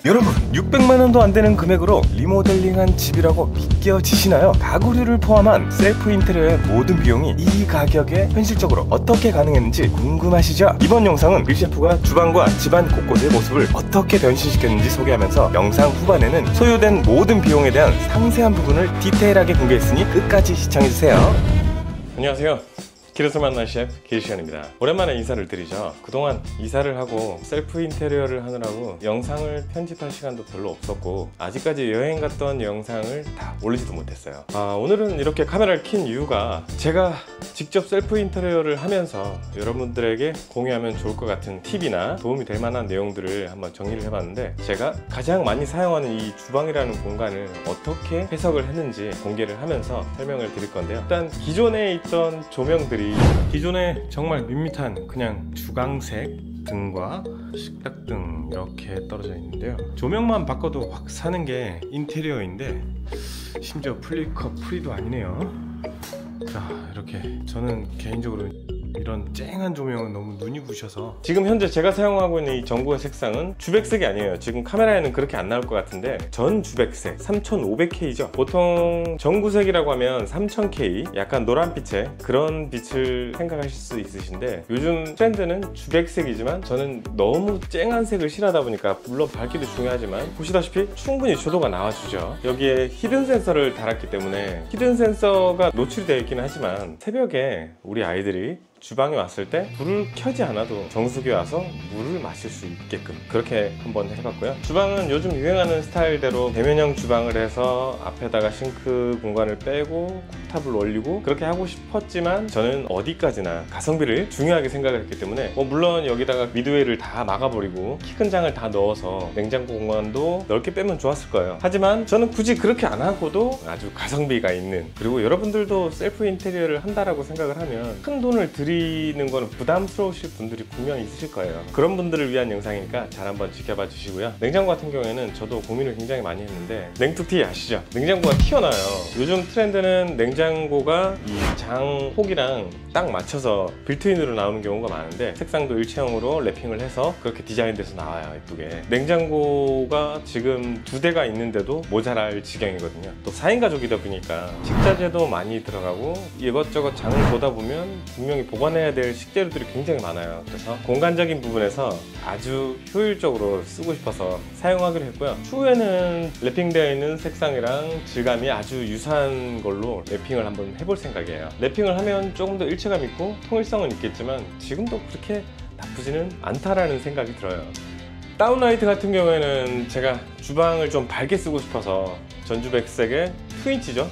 네? 여러분, 600만원도 안되는 금액으로 리모델링한 집이라고 믿겨지시나요? 가구류를 포함한 셀프 인테리어의 모든 비용이 이 가격에 현실적으로 어떻게 가능했는지 궁금하시죠? 이번 영상은 밀셰프가 주방과 집안 곳곳의 모습을 어떻게 변신시켰는지 소개하면서 영상 후반에는 소요된 모든 비용에 대한 상세한 부분을 디테일하게 공개했으니 끝까지 시청해주세요. 안녕하세요, 길에서 만난 셰프 길시현입니다. 오랜만에 인사를 드리죠. 그동안 이사를 하고 셀프 인테리어를 하느라고 영상을 편집할 시간도 별로 없었고 아직까지 여행 갔던 영상을 다 올리지도 못했어요. 오늘은 이렇게 카메라를 킨 이유가 제가 직접 셀프 인테리어를 하면서 여러분들에게 공유하면 좋을 것 같은 팁이나 도움이 될 만한 내용들을 한번 정리를 해봤는데, 제가 가장 많이 사용하는 이 주방이라는 공간을 어떻게 해석을 했는지 공개를 하면서 설명을 드릴 건데요. 일단 기존에 있던 조명들이 기존에 정말 밋밋한 그냥 주광색 등과 식탁등 이렇게 떨어져 있는데요. 조명만 바꿔도 확 사는 게 인테리어인데 심지어 플리커 프리도 아니네요. 자, 이렇게 저는 개인적으로 이런 쨍한 조명은 너무 눈이 부셔서, 지금 현재 제가 사용하고 있는 이 전구의 색상은 주백색이 아니에요. 지금 카메라에는 그렇게 안 나올 것 같은데 전 주백색 3500K죠 보통 전구색이라고 하면 3000K, 약간 노란빛의 그런 빛을 생각하실 수 있으신데, 요즘 트렌드는 주백색이지만 저는 너무 쨍한 색을 싫어하다 보니까, 물론 밝기도 중요하지만 보시다시피 충분히 조도가 나와주죠. 여기에 히든 센서를 달았기 때문에 히든 센서가 노출이 되어 있기는 하지만 새벽에 우리 아이들이 주방에 왔을 때 불을 켜지 않아도 정수기에 와서 물을 마실 수 있게끔 그렇게 한번 해봤고요. 주방은 요즘 유행하는 스타일대로 대면형 주방을 해서 앞에다가 싱크 공간을 빼고 쿡탑을 올리고 그렇게 하고 싶었지만, 저는 어디까지나 가성비를 중요하게 생각을 했기 때문에 물론 여기다가 미드웨이를 다 막아버리고 키 큰 장을 다 넣어서 냉장고 공간도 넓게 빼면 좋았을 거예요. 하지만 저는 굳이 그렇게 안 하고도 아주 가성비가 있는, 그리고 여러분들도 셀프 인테리어를 한다라고 생각을 하면 큰 돈을 드리는 거는 부담스러우실 분들이 분명히 있으실 거예요. 그런 분들을 위한 영상이니까 잘 한번 지켜봐 주시고요. 냉장고 같은 경우에는 저도 고민을 굉장히 많이 했는데, 냉투티 아시죠? 냉장고가 튀어나와요. 요즘 트렌드는 냉장고가 이 장 폭이랑 딱 맞춰서 빌트인으로 나오는 경우가 많은데, 색상도 일체형으로 랩핑을 해서 그렇게 디자인돼서 나와요, 예쁘게. 냉장고가 지금 2대가 있는데도 모자랄 지경이거든요. 또 4인 가족이다 보니까 식자재도 많이 들어가고 이것저것 장을 보다 보면 분명히 보관해야 될 식재료들이 굉장히 많아요. 그래서 공간적인 부분에서 아주 효율적으로 쓰고 싶어서 사용하기로 했고요. 추후에는 랩핑되어 있는 색상이랑 질감이 아주 유사한 걸로 랩핑을 한번 해볼 생각이에요. 랩핑을 하면 조금 더 일체감 있고 통일성은 있겠지만 지금도 그렇게 나쁘지는 않다라는 생각이 들어요. 다운라이트 같은 경우에는 제가 주방을 좀 밝게 쓰고 싶어서 전주백색의 2인치죠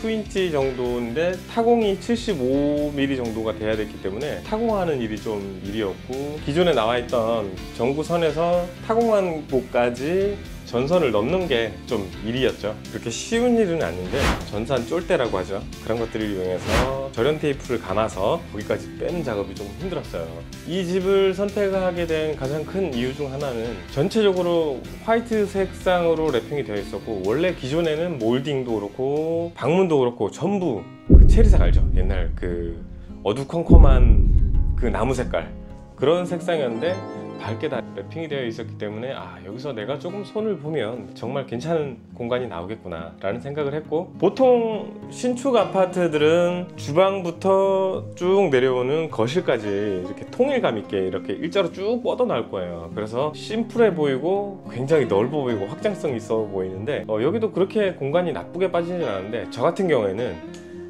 2인치 정도인데 타공이 75mm 정도가 돼야 됐기 때문에 타공하는 일이 좀 일이었고, 기존에 나와있던 전구선에서 타공한 곳까지 전선을 넣는 게 좀 일이었죠. 그렇게 쉬운 일은 아닌데 전산 쫄대라고 하죠. 그런 것들을 이용해서 절연 테이프를 감아서 거기까지 빼는 작업이 좀 힘들었어요. 이 집을 선택하게 된 가장 큰 이유 중 하나는 전체적으로 화이트 색상으로 랩핑이 되어 있었고, 원래 기존에는 몰딩도 그렇고 방문도 그렇고 전부 그 체리색 알죠? 옛날 그 어두컴컴한 그 나무 색깔, 그런 색상이었는데 밝게 다 랩핑이 되어 있었기 때문에 여기서 내가 조금 손을 보면 정말 괜찮은 공간이 나오겠구나 라는 생각을 했고, 보통 신축 아파트들은 주방부터 쭉 내려오는 거실까지 이렇게 통일감 있게 이렇게 일자로 쭉 뻗어 나올 거예요. 그래서 심플해 보이고 굉장히 넓어 보이고 확장성이 있어 보이는데, 여기도 그렇게 공간이 나쁘게 빠지진 않은데, 저 같은 경우에는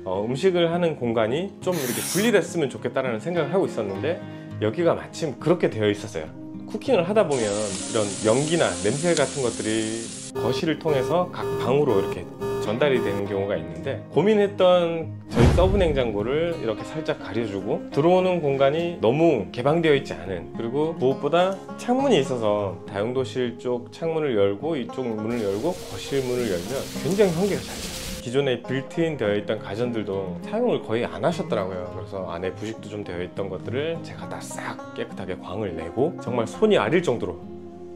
음식을 하는 공간이 좀 이렇게 분리됐으면 좋겠다라는 생각을 하고 있었는데, 여기가 마침 그렇게 되어 있었어요. 쿠킹을 하다 보면 이런 연기나 냄새 같은 것들이 거실을 통해서 각 방으로 이렇게 전달이 되는 경우가 있는데, 고민했던 저희 서브 냉장고를 이렇게 살짝 가려주고 들어오는 공간이 너무 개방되어 있지 않은, 그리고 무엇보다 창문이 있어서 다용도실 쪽 창문을 열고 이쪽 문을 열고 거실 문을 열면 굉장히 환기가 잘 돼요. 기존에 빌트인 되어 있던 가전들도 사용을 거의 안 하셨더라고요. 그래서 안에 부식도 좀 되어 있던 것들을 제가 다 싹 깨끗하게 광을 내고 정말 손이 아릴 정도로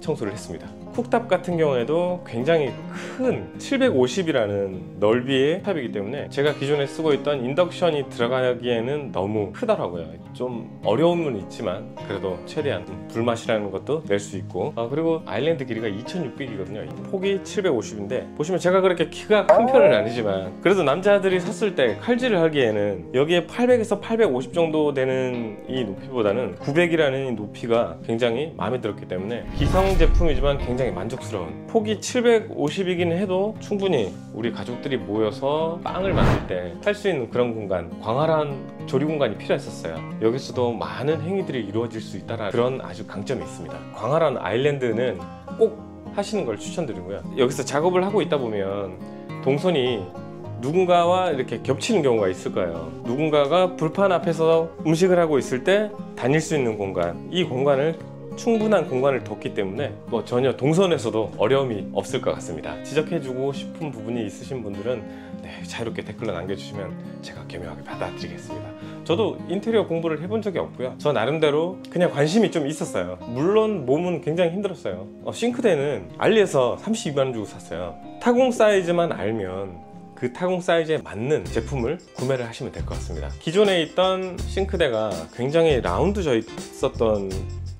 청소를 했습니다. 쿡탑 같은 경우에도 굉장히 큰 750이라는 넓이의 쿡탑이기 때문에 제가 기존에 쓰고 있던 인덕션이 들어가기에는 너무 크더라고요. 좀 어려움은 있지만 그래도 최대한 불맛이라는 것도 낼 수 있고, 그리고 아일랜드 길이가 2600이거든요 폭이 750인데 보시면 제가 그렇게 키가 큰 편은 아니지만 그래도 남자들이 샀을 때 칼질을 하기에는 여기에 800에서 850 정도 되는 이 높이보다는 900이라는 이 높이가 굉장히 마음에 들었기 때문에 기성 제품이지만 굉장히 만족스러운, 폭이 750이긴 해도 충분히 우리 가족들이 모여서 빵을 만들 때 할 수 있는 그런 공간, 광활한 조리 공간이 필요했었어요. 여기서도 많은 행위들이 이루어질 수 있다는 그런 아주 강점이 있습니다. 광활한 아일랜드는 꼭 하시는 걸 추천드리고요. 여기서 작업을 하고 있다 보면 동선이 누군가와 이렇게 겹치는 경우가 있을 거예요. 누군가가 불판 앞에서 음식을 하고 있을 때 다닐 수 있는 공간, 이 공간을 충분한 공간을 뒀기 때문에 전혀 동선에서도 어려움이 없을 것 같습니다. 지적해주고 싶은 부분이 있으신 분들은 자유롭게 댓글로 남겨주시면 제가 겸허하게 받아드리겠습니다. 저도 인테리어 공부를 해본 적이 없고요. 저 나름대로 그냥 관심이 좀 있었어요. 물론 몸은 굉장히 힘들었어요. 싱크대는 알리에서 32만원 주고 샀어요. 타공 사이즈만 알면 그 타공 사이즈에 맞는 제품을 구매를 하시면 될 것 같습니다. 기존에 있던 싱크대가 굉장히 라운드져 있었던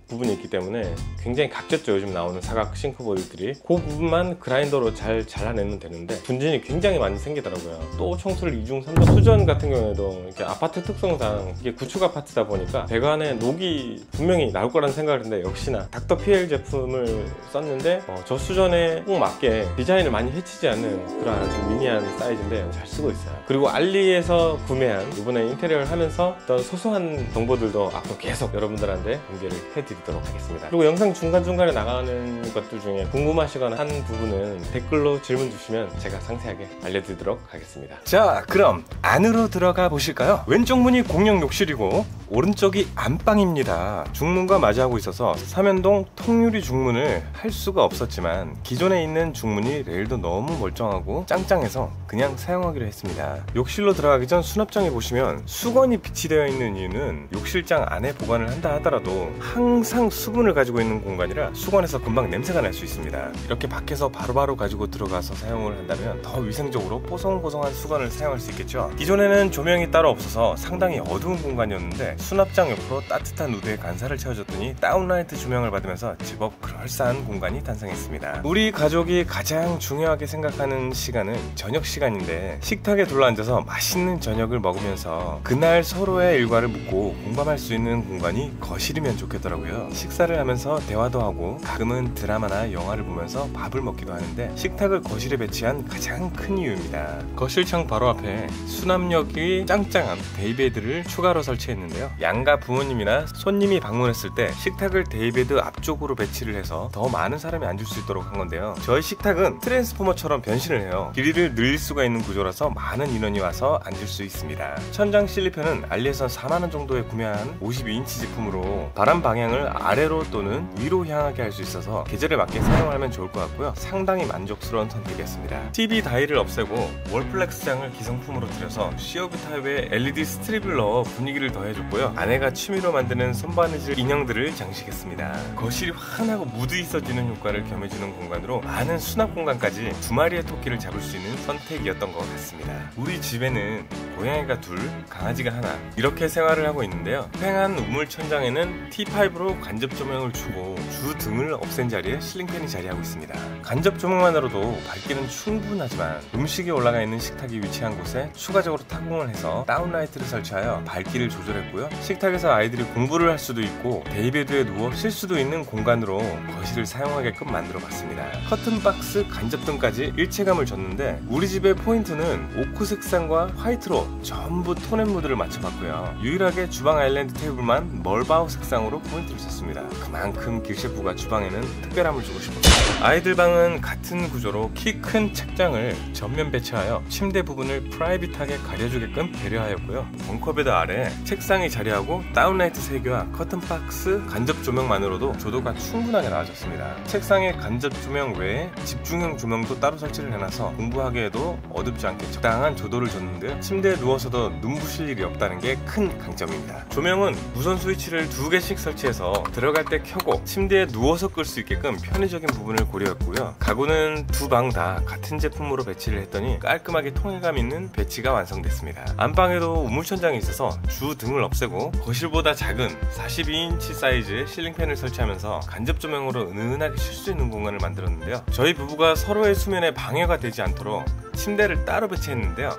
부분이 있기 때문에 굉장히 각졌죠. 요즘 나오는 사각 싱크볼들이 그 부분만 그라인더로 잘 잘라내면 되는데 분진이 굉장히 많이 생기더라고요. 또 청소를 2중 3중 수전 같은 경우에도 이렇게 아파트 특성상 이게 구축 아파트다 보니까 배관에 녹이 분명히 나올 거라는 생각을 했는데 역시나 닥터 PL 제품을 썼는데 저 수전에 꼭 맞게 디자인을 많이 해치지 않는 그런 아주 미니한 사이즈인데 잘 쓰고 있어요. 그리고 알리에서 구매한 이번에 인테리어를 하면서 어떤 소소한 정보들도 앞으로 계속 여러분들한테 공개를 해드리도록 하겠습니다. 그리고 영상 중간중간에 나가는 것들 중에 궁금하시거나 한 부분은 댓글로 질문 주시면 제가 상세하게 알려드리도록 하겠습니다. 자, 그럼 안으로 들어가 보실까요? 왼쪽 문이 공용 욕실이고 오른쪽이 안방입니다. 중문과 마주하고 있어서 삼연동 통유리 중문을 할 수가 없었지만 기존에 있는 중문이 레일도 너무 멀쩡하고 짱짱해서 그냥 사용하기로 했습니다. 욕실로 들어가기 전 수납장에 보시면 수건이 비치되어 있는 이유는 욕실장 안에 보관을 한다 하더라도 항상 수분을 가지고 있는 공간이라 수건에서 금방 냄새가 날 수 있습니다. 이렇게 밖에서 바로바로 가지고 들어가서 사용을 한다면 더 위생적으로 뽀송뽀송한 수건을 사용할 수 있겠죠. 기존에는 조명이 따로 없어서 상당히 어두운 공간이었는데 수납장 옆으로 따뜻한 우드에 간사를 채워줬더니 다운라이트 조명을 받으면서 제법 그럴싸한 공간이 탄생했습니다. 우리 가족이 가장 중요하게 생각하는 시간은 저녁 시간인데 식탁에 둘러앉아서 맛있는 저녁을 먹으면서 그날 서로의 일과를 묻고 공감할 수 있는 공간이 거실이면 좋겠더라고요. 식사를 하면서 대화도 하고 가끔은 드라마나 영화를 보면서 밥을 먹기도 하는데 식탁을 거실에 배치한 가장 큰 이유입니다. 거실창 바로 앞에 수납력이 짱짱한 데이베드를 추가로 설치했는데요. 양가 부모님이나 손님이 방문했을 때 식탁을 데이베드 앞쪽으로 배치를 해서 더 많은 사람이 앉을 수 있도록 한 건데요. 저희 식탁은 트랜스포머처럼 변신을 해요. 길이를 늘릴 수가 있는 구조라서 많은 인원이 와서 앉을 수 있습니다. 천장 실리편은 알리에서 4만원 정도에 구매한 52인치 제품으로 바람 방향을 아래로 또는 위로 향하게 할 수 있어서 계절에 맞게 사용하면 좋을 것 같고요. 상당히 만족스러운 선택이었습니다. TV 다이를 없애고 월플렉스장을 기성품으로 들여서 COB 타입의 LED 스트립을 넣어 분위기를 더해줬고요. 아내가 취미로 만드는 손바느질 인형들을 장식했습니다. 거실이 환하고 무드 있어지는 효과를 겸해주는 공간으로 많은 수납 공간까지 두 마리의 토끼를 잡을 수 있는 선택이었던 것 같습니다. 우리 집에는 고양이가 둘, 강아지가 하나 이렇게 생활을 하고 있는데요. 휑한 우물 천장에는 T5로 간접 조명을 주고 주 등을 없앤 자리에 실링팬이 자리하고 있습니다. 간접 조명만으로도 밝기는 충분하지만 음식이 올라가 있는 식탁이 위치한 곳에 추가적으로 타공을 해서 다운라이트를 설치하여 밝기를 조절했고요. 식탁에서 아이들이 공부를 할 수도 있고 데이베드에 누워 쉴 수도 있는 공간으로 거실을 사용하게끔 만들어 봤습니다. 커튼박스, 간접등까지 일체감을 줬는데 우리 집의 포인트는 오크 색상과 화이트로 전부 톤앤무드를 맞춰봤고요. 유일하게 주방 아일랜드 테이블만 멀바우 색상으로 포인트를 줬습니다. 그만큼 길셰프가 주방에는 특별함을 주고 싶었어요. 아이들 방은 같은 구조로 키 큰 책장을 전면 배치하여 침대 부분을 프라이빗하게 가려주게끔 배려하였고요. 벙커베드 아래 책상이 자리하고 다운라이트 3개와 커튼박스, 간접 조명만으로도 조도가 충분하게 나아졌습니다. 책상에 간접 조명 외에 집중형 조명도 따로 설치를 해놔서 공부하기에도 어둡지 않게 적당한 조도를 줬는데요. 침대에 누워서도 눈부실 일이 없다는 게 큰 강점입니다. 조명은 무선 스위치를 2개씩 설치해서 켜서 들어갈 때 켜고 침대에 누워서 끌 수 있게끔 편의적인 부분을 고려했고요. 가구는 두 방 다 같은 제품으로 배치를 했더니 깔끔하게 통일감 있는 배치가 완성됐습니다. 안방에도 우물천장이 있어서 주 등을 없애고 거실보다 작은 42인치 사이즈의 실링팬을 설치하면서 간접 조명으로 은은하게 쉴 수 있는 공간을 만들었는데요. 저희 부부가 서로의 수면에 방해가 되지 않도록 침대를 따로 배치했는데요.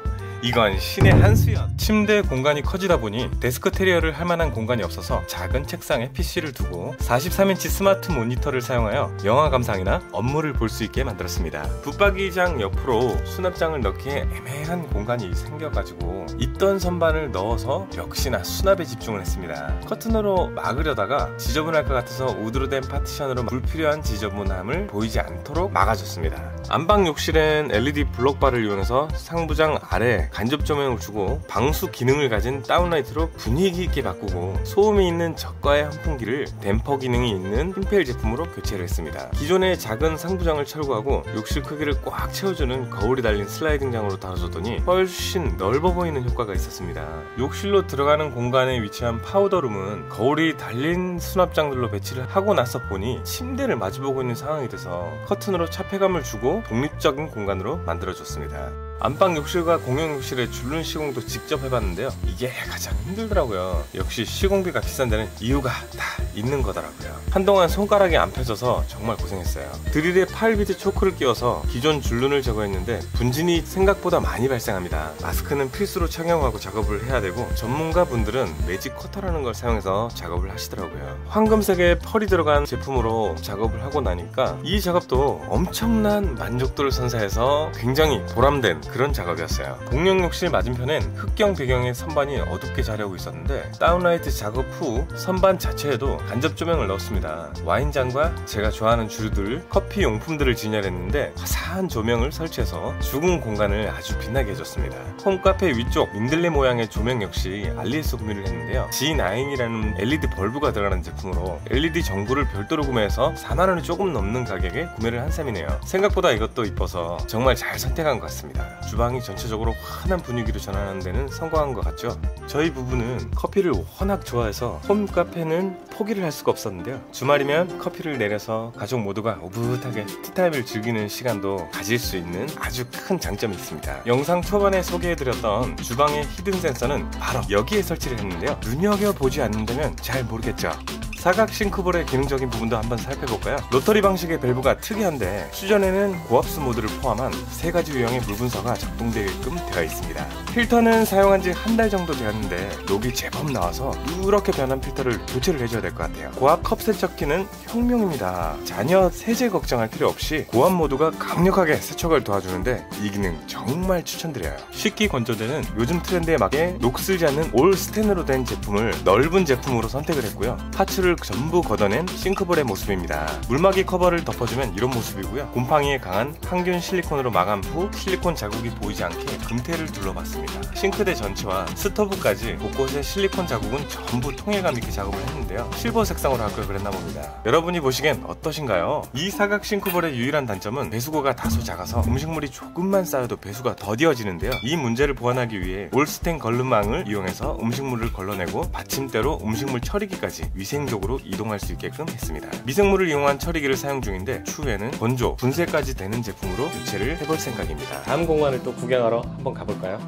이건 신의 한 수였. 침대 공간이 커지다 보니 데스크 테리어를 할 만한 공간이 없어서 작은 책상에 PC를 두고 43인치 스마트 모니터를 사용하여 영화 감상이나 업무를 볼 수 있게 만들었습니다. 붙박이장 옆으로 수납장을 넣기에 애매한 공간이 생겨가지고 있던 선반을 넣어서 역시나 수납에 집중을 했습니다. 커튼으로 막으려다가 지저분할 것 같아서 우드로 된 파티션으로 불필요한 지저분함을 보이지 않도록 막아줬습니다. 안방 욕실엔 LED 블록바를 이용해서 상부장 아래 간접 조명을 주고 방수 기능을 가진 다운라이트로 분위기 있게 바꾸고 소음이 있는 저가의 환풍기를 댐퍼 기능이 있는 흰페일 제품으로 교체를 했습니다. 기존의 작은 상부장을 철거하고 욕실 크기를 꽉 채워주는 거울이 달린 슬라이딩장으로 달아줬더니 훨씬 넓어 보이는 효과가 있었습니다. 욕실로 들어가는 공간에 위치한 파우더룸은 거울이 달린 수납장들로 배치를 하고 나서 보니 침대를 마주보고 있는 상황이 돼서 커튼으로 차폐감을 주고 독립적인 공간으로 만들어줬습니다. 안방 욕실과 공용 욕실의 줄눈 시공도 직접 해봤는데요. 이게 가장 힘들더라고요. 역시 시공비가 비싼 데는 이유가 다 있는 거더라고요. 한동안 손가락이 안 펴져서 정말 고생했어요. 드릴에 파일 비트 초크를 끼워서 기존 줄눈을 제거했는데 분진이 생각보다 많이 발생합니다. 마스크는 필수로 착용하고 작업을 해야 되고 전문가분들은 매직 커터라는 걸 사용해서 작업을 하시더라고요. 황금색의 펄이 들어간 제품으로 작업을 하고 나니까 이 작업도 엄청난 만족도를 선사해서 굉장히 보람된 그런 작업이었어요. 공용 욕실 맞은편엔 흑경 배경의 선반이 어둡게 자리하고 있었는데 다운라이트 작업 후 선반 자체에도 간접 조명을 넣었습니다. 와인잔과 제가 좋아하는 주류들, 커피 용품들을 진열했는데 화사한 조명을 설치해서 죽은 공간을 아주 빛나게 해줬습니다. 홈카페 위쪽 민들레 모양의 조명 역시 알리에서 구매를 했는데요. G9이라는 LED 벌브가 들어가는 제품으로 LED 전구를 별도로 구매해서 4만원이 조금 넘는 가격에 구매를 한 셈이네요. 생각보다 이것도 이뻐서 정말 잘 선택한 것 같습니다. 주방이 전체적으로 환한 분위기로 전환하는 데는 성공한 것 같죠? 저희 부부는 커피를 워낙 좋아해서 홈카페는 포기를 할 수가 없었는데요. 주말이면 커피를 내려서 가족 모두가 오붓하게 티타임을 즐기는 시간도 가질 수 있는 아주 큰 장점이 있습니다. 영상 초반에 소개해드렸던 주방의 히든 센서는 바로 여기에 설치를 했는데요. 눈여겨보지 않는다면 잘 모르겠죠? 사각 싱크볼의 기능적인 부분도 한번 살펴볼까요? 로터리 방식의 밸브가 특이한데 수전에는 고압수 모드를 포함한 3가지 유형의 물 분사가 작동되게끔 되어 있습니다. 필터는 사용한 지 한 달 정도 되었는데 녹이 제법 나와서 이렇게 변한 필터를 교체를 해줘야 될 것 같아요. 고압 컵 세척기는 혁명입니다. 자녀 세제 걱정할 필요 없이 고압 모드가 강력하게 세척을 도와주는데 이 기능 정말 추천드려요. 식기 건조대는 요즘 트렌드에 맞게 녹슬지 않는 올 스텐으로 된 제품을 넓은 제품으로 선택을 했고요. 파츠를 전부 걷어낸 싱크볼의 모습입니다. 물막이 커버를 덮어주면 이런 모습이고요. 곰팡이에 강한 항균 실리콘으로 마감 후 실리콘 자국이 보이지 않게 금테를 둘러봤습니다. 싱크대 전체와 스토브까지 곳곳에 실리콘 자국은 전부 통일감 있게 작업을 했는데요. 실버 색상으로 할 걸 그랬나 봅니다. 여러분이 보시기엔 어떠신가요? 이 사각 싱크볼의 유일한 단점은 배수구가 다소 작아서 음식물이 조금만 쌓여도 배수가 더디어지는데요. 이 문제를 보완하기 위해 올스텐 걸름망을 이용해서 음식물을 걸러내고 받침대로 음식물 처리기까지 위생적으로 이동할 수 있게끔 했습니다. 미생물을 이용한 처리기를 사용 중인데 추후에는 건조, 분쇄까지 되는 제품으로 교체를 해볼 생각입니다. 다음 공간을 또 구경하러 한번 가볼까요?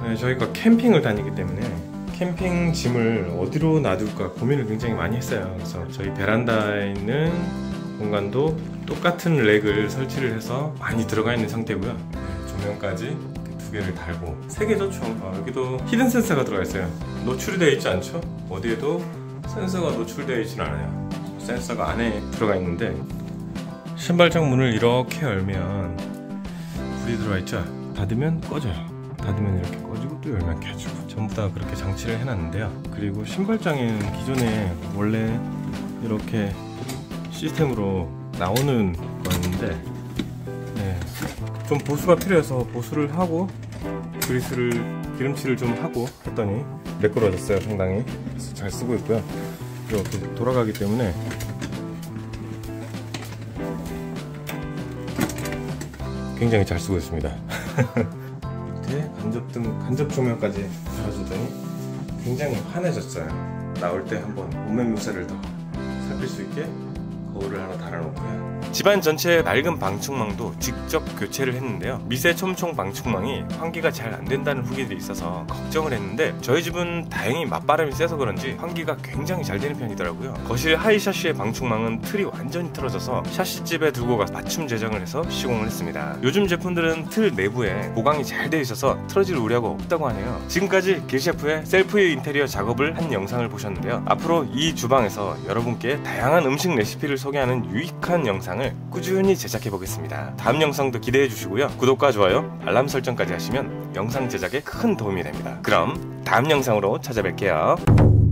네, 저희가 캠핑을 다니기 때문에 캠핑 짐을 어디로 놔둘까 고민을 굉장히 많이 했어요. 그래서 저희 베란다에 있는 공간도 똑같은 렉을 설치를 해서 많이 들어가 있는 상태고요. 네, 조명까지 2개를 달고 3개죠 총. 여기도 히든 센서가 들어가 있어요. 노출이 되어 있지 않죠? 어디에도 센서가 노출되어 있진 않아요. 센서가 안에 들어가 있는데 신발장 문을 이렇게 열면 불이 들어가 있죠? 닫으면 꺼져요. 닫으면 이렇게 꺼지고 또 열면 켜지고 전부 다 그렇게 장치를 해놨는데요. 그리고 신발장에는 기존에 원래 이렇게 시스템으로 나오는 거였는데 네, 좀 보수가 필요해서 보수를 하고 기름칠을 좀 하고 했더니 매끄러졌어요. 상당히. 그래서 잘 쓰고 있고요. 이렇게 돌아가기 때문에 굉장히 잘 쓰고 있습니다. 밑에 간접 조명까지 달아주더니 굉장히 환해졌어요. 나올 때 한번 몸매 묘사를 더 덮일 수 있게 거울을 하나 달아놓고요. 집안 전체의 맑은 방충망도 직접 교체를 했는데요. 미세 촘총 방충망이 환기가 잘 안 된다는 후기들이 있어서 걱정을 했는데 저희 집은 다행히 맞바람이 세서 그런지 환기가 굉장히 잘 되는 편이더라고요. 거실 하이 샤시의 방충망은 틀이 완전히 틀어져서 샤시집에 두고 가서 맞춤 제정을 해서 시공을 했습니다. 요즘 제품들은 틀 내부에 보강이 잘 되어 있어서 틀어질 우려가 없다고 하네요. 지금까지 길 셰프의 셀프 인테리어 작업을 한 영상을 보셨는데요. 앞으로 이 주방에서 여러분께 다양한 음식 레시피를 소개하는 유익한 영상을 꾸준히 제작해 보겠습니다. 다음 영상도 기대해 주시고요. 구독과 좋아요, 알람 설정까지 하시면 영상 제작에 큰 도움이 됩니다. 그럼 다음 영상으로 찾아뵐게요.